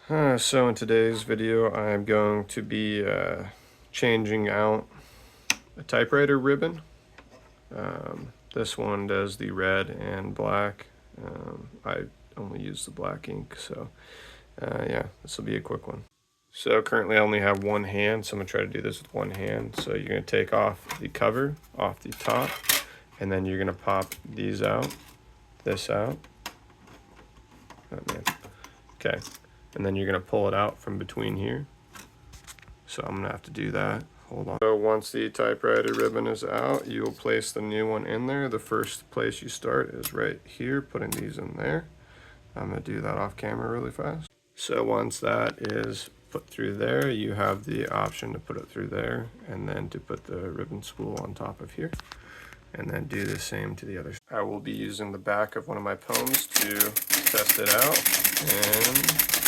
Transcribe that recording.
So in today's video, I'm going to be changing out a typewriter ribbon. This one does the red and black. I only use the black ink, so yeah, this will be a quick one. So currently I only have one hand, so I'm going to try to do this with one hand. So you're going to take off the cover off the top, and then you're going to pop these out, this out. Oh man. Okay. And then you're going to pull it out from between here. So I'm going to have to do that. Hold on. So once the typewriter ribbon is out, you will place the new one in there. The first place you start is right here, putting these in there. I'm going to do that off camera really fast. So once that is put through there, you have the option to put it through there and then to put the ribbon spool on top of here. And then do the same to the other. I will be using the back of one of my poems to test it out. And